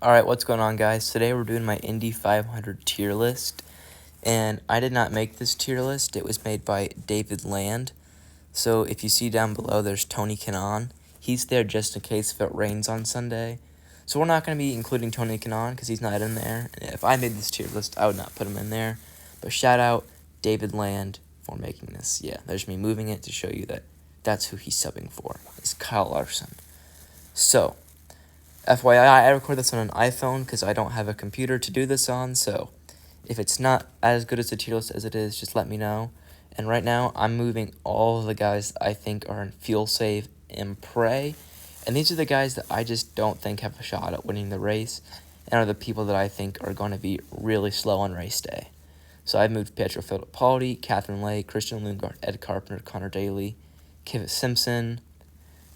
Alright, what's going on, guys? Today we're doing my Indy 500 tier list, and I did not make this tier list. It was made by David Land. So if you see down below, there's Tony Kanaan. He's there just in case if it rains on Sunday. So we're not going to be including Tony Kanaan because he's not in there. And if I made this tier list, I would not put him in there. But shout out David Land for making this. Yeah, there's me moving it to show you that that's who he's subbing for. It's Kyle Larson. So FYI, I record this on an iPhone because I don't have a computer to do this on, so if it's not as good as the tier list as it is, just let me know. And right now, I'm moving all of the guys I think are in Fuel Save and Pray, and these are the guys that I just don't think have a shot at winning the race, and are the people that I think are going to be really slow on race day. So I've moved Pietro Fittipaldi, Catherine Lay, Christian Lundgaard, Ed Carpenter, Connor Daly, Kivett Simpson,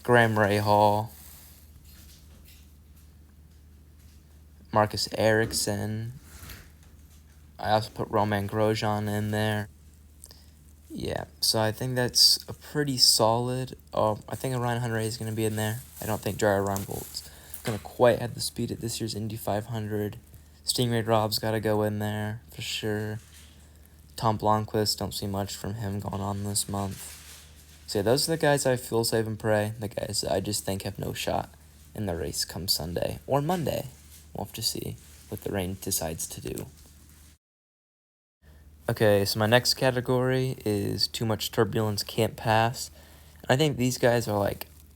Graham Rahal, Marcus Ericsson. I also put Roman Grosjean in there. Yeah, so I think that's a pretty solid. I think Ryan Hunter is going to be in there. I don't think Jared Rumbold's going to quite have the speed at this year's Indy 500. Stingray Rob's got to go in there for sure. Tom Blomqvist, don't see much from him going on this month. So yeah, those are the guys I Fuel Save and Pray. The guys that I just think have no shot in the race come Sunday or Monday. We'll have to see what the rain decides to do. Okay, so my next category is Too Much Turbulence Can't Pass. I think these guys are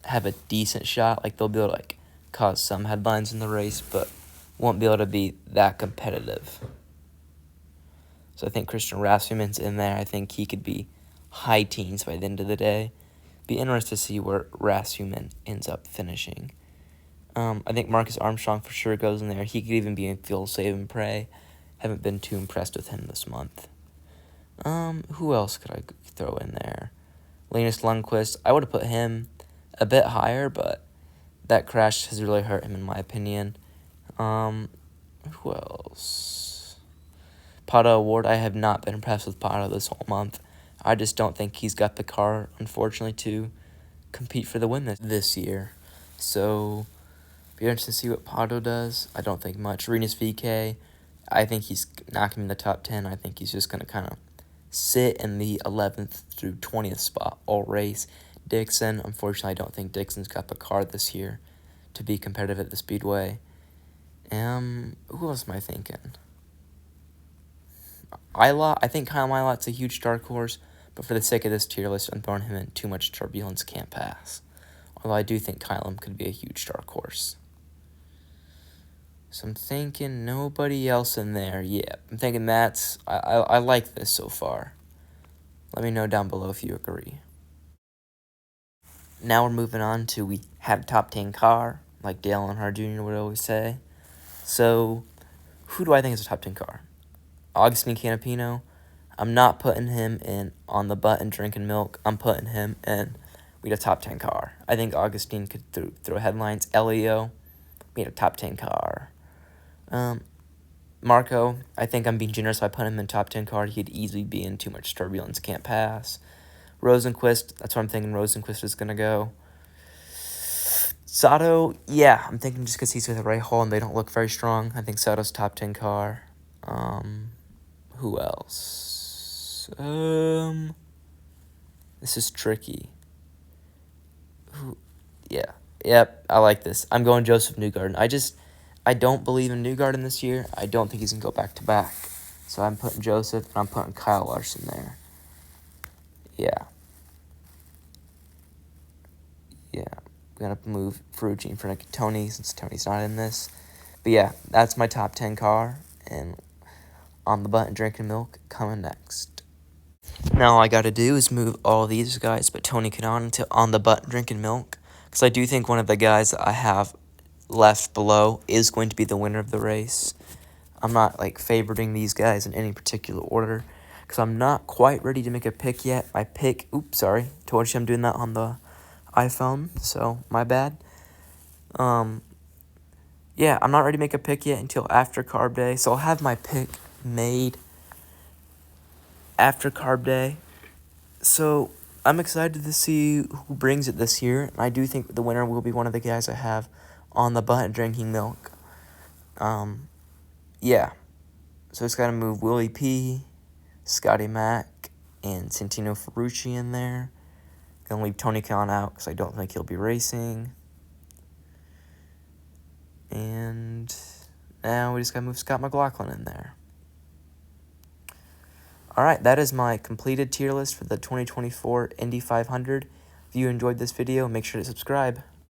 have a decent shot. They'll be able to cause some headlines in the race, but won't be able to be that competitive. So I think Christian Rasmussen's in there. I think he could be high teens by the end of the day. Be interested to see where Rasmussen ends up finishing. I think Marcus Armstrong for sure goes in there. He could even be in Fuel Save and Pray. Haven't been too impressed with him this month. Who else could I throw in there? Linus Lundqvist. I would have put him a bit higher, but that crash has really hurt him in my opinion. Who else? Pato Award. I have not been impressed with Pato this whole month. I just don't think he's got the car, unfortunately, to compete for the win this year. So be interested to see what Pato does. I don't think much. Renus VK, I think he's not going to be in the top 10. I think he's just going to kind of sit in the 11th through 20th spot all race. Dixon, unfortunately, I don't think Dixon's got the car this year to be competitive at the Speedway. Who else am I thinking? Ilott, I think Kyle Ilott's a huge dark horse, but for the sake of this tier list, I'm throwing him in Too Much Turbulence Can't Pass. Although I do think Kylum could be a huge dark horse. So I'm thinking nobody else in there. Yeah, I'm thinking that's... I like this so far. Let me know down below if you agree. Now we're moving on to we have a top 10 car, like Dale Earnhardt Jr. would always say. So who do I think is a top 10 car? Agustin Canapino. I'm not putting him in on the butt and drinking milk. I'm putting him in... We had a top 10 car. I think Augustine could throw headlines. Elio, we had a top 10 car. Marco, I think I'm being generous by putting him in top 10 car. He'd easily be in Too Much Turbulence Can't Pass. Rosenquist, that's where I'm thinking Rosenquist is going to go. Sato, yeah, I'm thinking just because he's with Rahal and they don't look very strong. I think Sato's top 10 car. Who else? This is tricky. Yeah. Yep, I like this. I'm going Joseph Newgarden. I don't believe in Newgarden this year. I don't think he's going to go back-to-back. So I'm putting Joseph, and I'm putting Kyle Larson there. Yeah. I'm going to move Ferrucci in front of Tony, since Tony's not in this. But yeah, that's my top 10 car, and On the Butt and Drinking Milk coming next. Now all I got to do is move all these guys but Tony Kanaan to On the Butt and Drinking Milk, because I do think one of the guys that I have left below is going to be the winner of the race. I'm not favoriting these guys in any particular order because I'm not quite ready to make a pick yet. My pick, oops, sorry, told you I'm doing that on the iPhone, so my bad. Yeah, I'm not ready to make a pick yet until after Carb Day, so I'll have my pick made after Carb Day. So I'm excited to see who brings it this year. I do think the winner will be one of the guys I have On the Butt and Drinking Milk. Yeah. So it's got to move Willie P, Scotty Mack, and Santino Ferrucci in there. Gonna leave Tony Khan out because I don't think he'll be racing. And now we just gotta move Scott McLaughlin in there. Alright, that is my completed tier list for the 2024 Indy 500. If you enjoyed this video, make sure to subscribe.